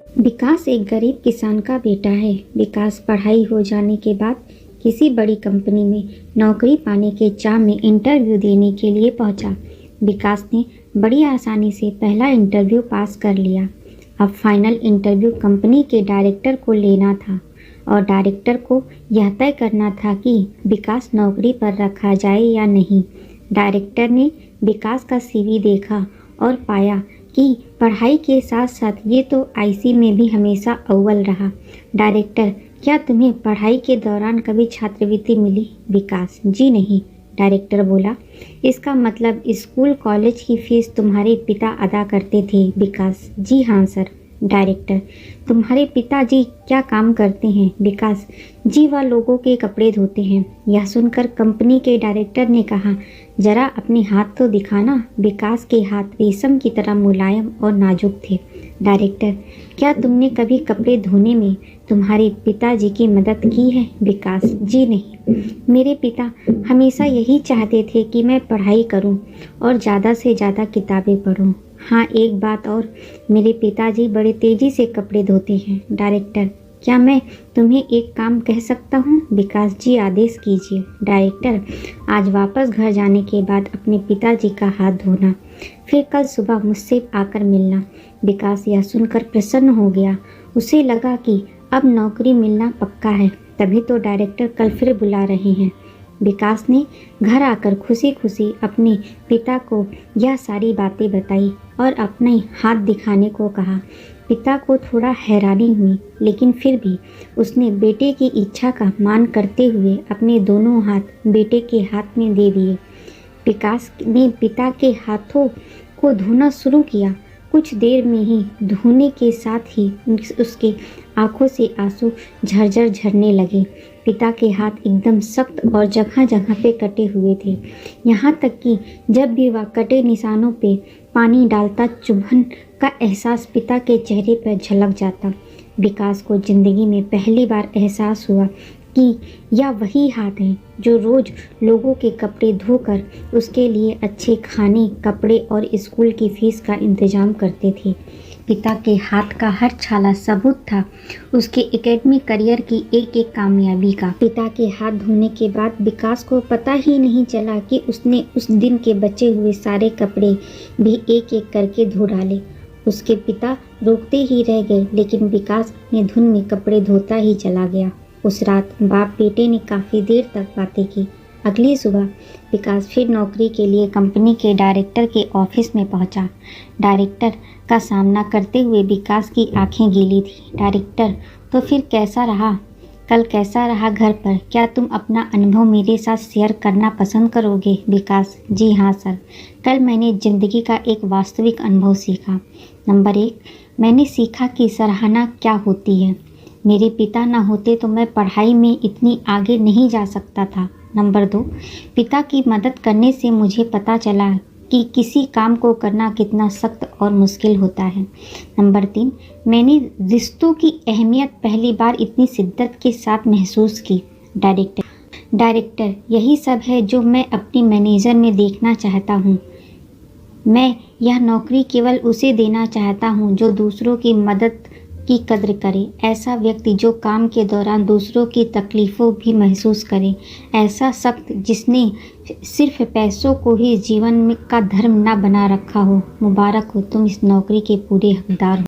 विकास एक गरीब किसान का बेटा है। विकास पढ़ाई हो जाने के बाद किसी बड़ी कंपनी में नौकरी पाने के चाह में इंटरव्यू देने के लिए पहुंचा। विकास ने बड़ी आसानी से पहला इंटरव्यू पास कर लिया। अब फाइनल इंटरव्यू कंपनी के डायरेक्टर को लेना था और डायरेक्टर को यह तय करना था कि विकास नौकरी पर रखा जाए या नहीं। डायरेक्टर ने विकास का सीवी देखा और पाया कि पढ़ाई के साथ साथ ये तो आईसी में भी हमेशा अव्वल रहा। डायरेक्टर, क्या तुम्हें पढ़ाई के दौरान कभी छात्रवृत्ति मिली? विकास, जी नहीं। डायरेक्टर बोला, इसका मतलब स्कूल कॉलेज की फीस तुम्हारे पिता अदा करते थे? विकास, जी हाँ सर। डायरेक्टर, तुम्हारे पिताजी क्या काम करते हैं? विकास, जी वह लोगों के कपड़े धोते हैं। यह सुनकर कंपनी के डायरेक्टर ने कहा, जरा अपने हाथ तो दिखाना। विकास के हाथ रेशम की तरह मुलायम और नाजुक थे। डायरेक्टर, क्या तुमने कभी कपड़े धोने में तुम्हारे पिताजी की मदद की है? विकास, जी नहीं। मेरे पिता हमेशा यही चाहते थे कि मैं पढ़ाई करूं और ज़्यादा से ज़्यादा किताबें पढूं। हाँ, एक बात और, मेरे पिताजी बड़े तेज़ी से कपड़े धोते हैं। डायरेक्टर, क्या मैं तुम्हें एक काम कह सकता हूँ? विकास, जी आदेश कीजिए। डायरेक्टर, आज वापस घर जाने के बाद अपने पिताजी का हाथ धोना, फिर कल सुबह मुझसे आकर मिलना। विकास यह सुनकर प्रसन्न हो गया। उसे लगा कि अब नौकरी मिलना पक्का है, तभी तो डायरेक्टर कल फिर बुला रहे हैं। विकास ने घर आकर खुशी खुशी अपने पिता को यह सारी बातें बताई और अपने हाथ दिखाने को कहा। पिता को थोड़ा हैरानी हुई, लेकिन फिर भी उसने बेटे की इच्छा का मान करते हुए अपने दोनों हाथ बेटे के हाथ में दे दिए। विकास ने पिता के हाथों को धोना शुरू किया। कुछ देर में ही धोने के साथ ही उसके आंखों से आंसू झरझर झरने लगे। पिता के हाथ एकदम सख्त और जगह जगह पे कटे हुए थे, यहाँ तक कि जब भी वह कटे निशानों पे पानी डालता चुभन का एहसास पिता के चेहरे पर झलक जाता। विकास को जिंदगी में पहली बार एहसास हुआ कि यह वही हाथ हैं जो रोज़ लोगों के कपड़े धोकर उसके लिए अच्छे खाने, कपड़े और स्कूल की फीस का इंतजाम करते थे। पिता के हाथ का हर छाला सबूत था उसके एकेडमिक करियर की एक एक कामयाबी का। पिता के हाथ धोने के बाद विकास को पता ही नहीं चला कि उसने उस दिन के बचे हुए सारे कपड़े भी एक एक करके धो डाले। उसके पिता रोकते ही रह गए, लेकिन विकास अपने धुन में कपड़े धोता ही चला गया। उस रात बाप बेटे ने काफ़ी देर तक बातें की। अगली सुबह विकास फिर नौकरी के लिए कंपनी के डायरेक्टर के ऑफिस में पहुंचा। डायरेक्टर का सामना करते हुए विकास की आंखें गीली थी। डायरेक्टर, तो फिर कैसा रहा? कल कैसा रहा घर पर? क्या तुम अपना अनुभव मेरे साथ शेयर करना पसंद करोगे? विकास, जी हाँ सर। कल मैंने ज़िंदगी का एक वास्तविक अनुभव सीखा। नंबर 1, मैंने सीखा कि सराहना क्या होती है। मेरे पिता न होते तो मैं पढ़ाई में इतनी आगे नहीं जा सकता था। नंबर 2, पिता की मदद करने से मुझे पता चला कि किसी काम को करना कितना सख्त और मुश्किल होता है। नंबर 3, मैंने रिश्तों की अहमियत पहली बार इतनी शिद्दत के साथ महसूस की। डायरेक्टर, यही सब है जो मैं अपनी मैनेजर में देखना चाहता हूँ। मैं यह नौकरी केवल उसे देना चाहता हूँ जो दूसरों की मदद की कद्र करे, ऐसा व्यक्ति जो काम के दौरान दूसरों की तकलीफ़ों भी महसूस करे, ऐसा सख्त जिसने सिर्फ पैसों को ही जीवन में का धर्म न बना रखा हो। मुबारक हो, तुम इस नौकरी के पूरे हकदार हो।